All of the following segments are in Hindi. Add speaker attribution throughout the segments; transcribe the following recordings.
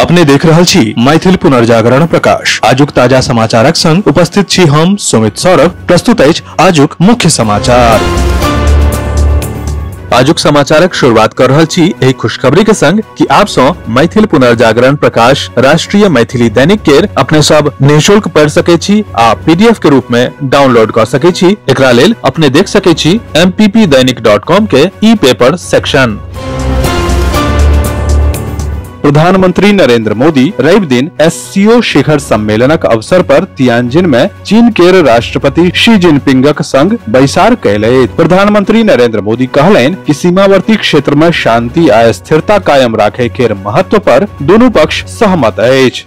Speaker 1: अपने देख रहल छी मैथिल पुनर्जागरण प्रकाश। आजुक ताजा समाचारक संग उपस्थित छी हम सुमित सौरभ। प्रस्तुत अछि आजुक मुख्य समाचार। आजुक समाचारक शुरुआत कर रहल छी एही खुशखबरी के संग कि आप सो मैथिल पुनर्जागरण प्रकाश राष्ट्रीय मैथिली दैनिक केर अपने सब निःशुल्क पढ़ सके छी आ पीडीएफ के रूप में डाउनलोड कर सके छी। एकरा लेल अपने देख सके छी mppdainik.com के ई पेपर सेक्शन। प्रधानमंत्री नरेंद्र मोदी रवि दिन एससीओ शिखर सम्मेलनक अवसर पर तियानजिन में चीन केर राष्ट्रपति शी जिनपिंगक संग बैसार कैले। प्रधानमंत्री नरेंद्र मोदी कहलैन कि सीमावर्ती क्षेत्र में शांति आ स्थिरता कायम राखे केर महत्व पर दोनों पक्ष सहमत अछि।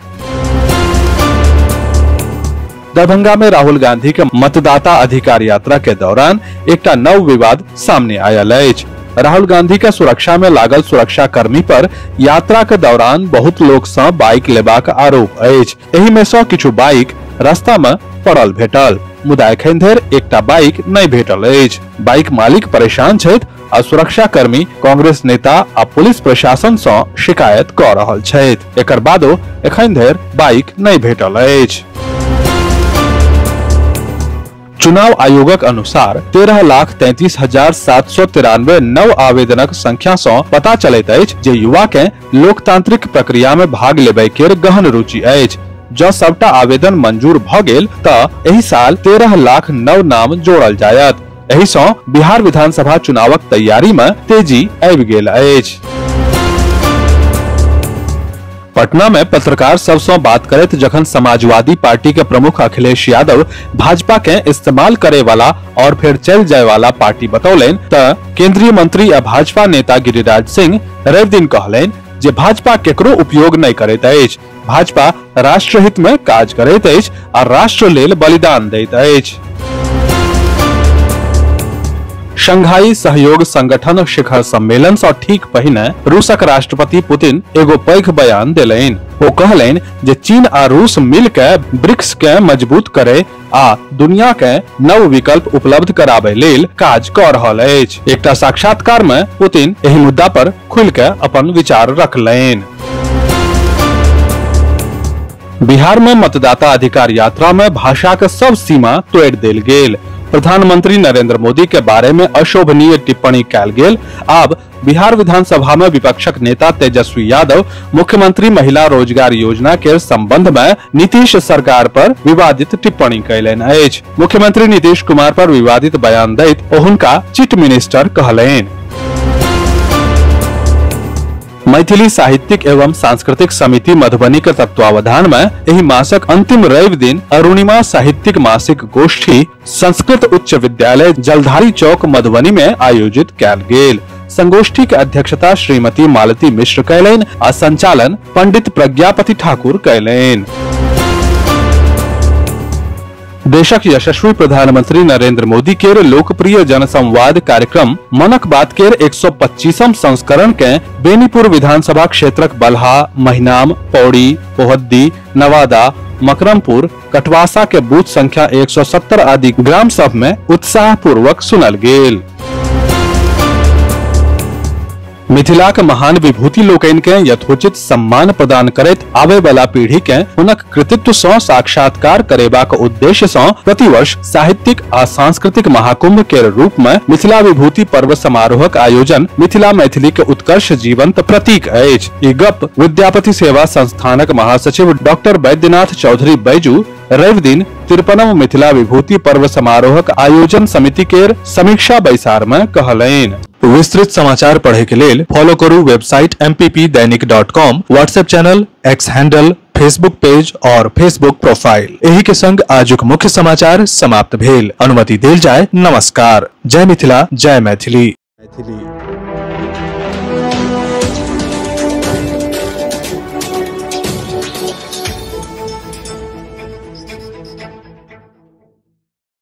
Speaker 1: दरभंगा में राहुल गांधी के मतदाता अधिकार यात्रा के दौरान एकटा नव विवाद सामने आयल अछि। राहुल गांधी के सुरक्षा में लागल सुरक्षा कर्मी पर यात्रा के दौरान बहुत लोग सँ बाइक लेबाक आरोप अछि। एही में सँ किछु बाइक रास्ता में पड़ल भेटल, मुदा एखन धरि एकटा बाइक नहि भेटल अछि। बाइक मालिक परेशान छथि आ सुरक्षा कर्मी कांग्रेस नेता आ पुलिस प्रशासन सँ शिकायत कऽ रहल छथि। एकर बादो एखन धरि बाइक नहि भेटल अछि। चुनाव आयोगक अनुसार 13,33,793 नव आवेदनक संख्या सँ पता चलैत अछि जे युवा के लोकतांत्रिक प्रक्रिया में भाग लेबय केर गहन रुचि अछि। जँ सबटा आवेदन मंजूर भऽ गेल तऽ एहि साल 13 लाख नव नाम जोड़ल जायत। एहि सँ बिहार विधानसभा चुनावक तैयारी में तेजी आबि गेल अछि। पटना में पत्रकार सब सँ बात करैत जखन समाजवादी पार्टी के प्रमुख अखिलेश यादव भाजपा के इस्तेमाल करे वाला और फिर चल जाय वाला पार्टी बतौलन त केंद्रीय मंत्री आ भाजपा नेता गिरिराज सिंह रवि दिन कहलनि जे भाजपा केकरो उपयोग नहीं करैत अछि। भाजपा राष्ट्रहित में काज करैत अछि आ राष्ट्र लेल बलिदान दैत अछि। शंघाई सहयोग संगठन शिखर सम्मेलन सँ ठीक पहिने रूसक राष्ट्रपति पुतिन एगो पैघ बयान देलनि। ओ कहलनि जे चीन आ रूस मिल के ब्रिक्स के मजबूत करे आ दुनिया के नव विकल्प उपलब्ध कराबे लेल काज कऽ रहल अछि। एकटा साक्षात्कार में पुतिन एहि मुद्दा पर खुल के अपन विचार रखलनि। बिहार में मतदाता अधिकार यात्रा में भाषा के सब सीमा तोड़ देल गेल। प्रधानमंत्री नरेंद्र मोदी के बारे में अशोभनीय टिप्पणी कैल गेल। आब बिहार विधानसभा में विपक्षक नेता तेजस्वी यादव मुख्यमंत्री महिला रोजगार योजना के संबंध में नीतीश सरकार पर विवादित टिप्पणी कैलनि अछि। मुख्यमंत्री नीतीश कुमार पर विवादित बयान दैत ओ हुनका चीफ मिनिस्टर कहलनि। मैथिली साहित्यिक एवं सांस्कृतिक समिति मधुबनी के तत्वावधान में एहि मासक अंतिम रवि दिन अरुणिमा साहित्यिक मासिक गोष्ठी संस्कृत उच्च विद्यालय जलधारी चौक मधुबनी में आयोजित कैल गेल। संगोष्ठी के अध्यक्षता श्रीमती मालती मिश्र कैलनि आ संचालन पंडित प्रज्ञापति ठाकुर कैलनि। देशक यशस्वी प्रधानमंत्री नरेंद्र मोदी केर लोकप्रिय जनसंवाद कार्यक्रम मनक बात केर 125म संस्करण के बेनीपुर विधानसभा क्षेत्रक बलहा, महिनाम, पौड़ी, पोहद्दी, नवादा, मकरमपुर, कटवासा के बूथ संख्या 170 आदि ग्राम सभ में उत्साह पूर्वक सुनल गेल। मिथिलाक महान विभूति लोकनि के यथोचित सम्मान प्रदान करैत आबय वाला पीढ़ी के हुनक कृतित्व सँ साक्षात्कार करेबाक उद्देश्य सँ प्रतिवर्ष साहित्यिक आ सांस्कृतिक महाकुंभ के रूप में मिथिला विभूति पर्व समारोहक आयोजन मिथिला मैथिली के उत्कर्ष जीवंत प्रतीक अछि। ई गप विद्यापति सेवा संस्थानक महासचिव डॉक्टर वैद्यनाथ चौधरी बैजू रवि दिन 53 मिथिला विभूति पर्व समारोहक आयोजन समिति केर समीक्षा बैसार में कहलनि। विस्तृत समाचार पढ़े के लेल फॉलो करू website mppdainik.com, WhatsApp channel, x handle, Facebook page और फेसबुक प्रोफाइल। एही के संग आजुक मुख्य समाचार समाप्त भेल। अनुमति देल जाय। नमस्कार। जय मिथिला, जय मैथिली।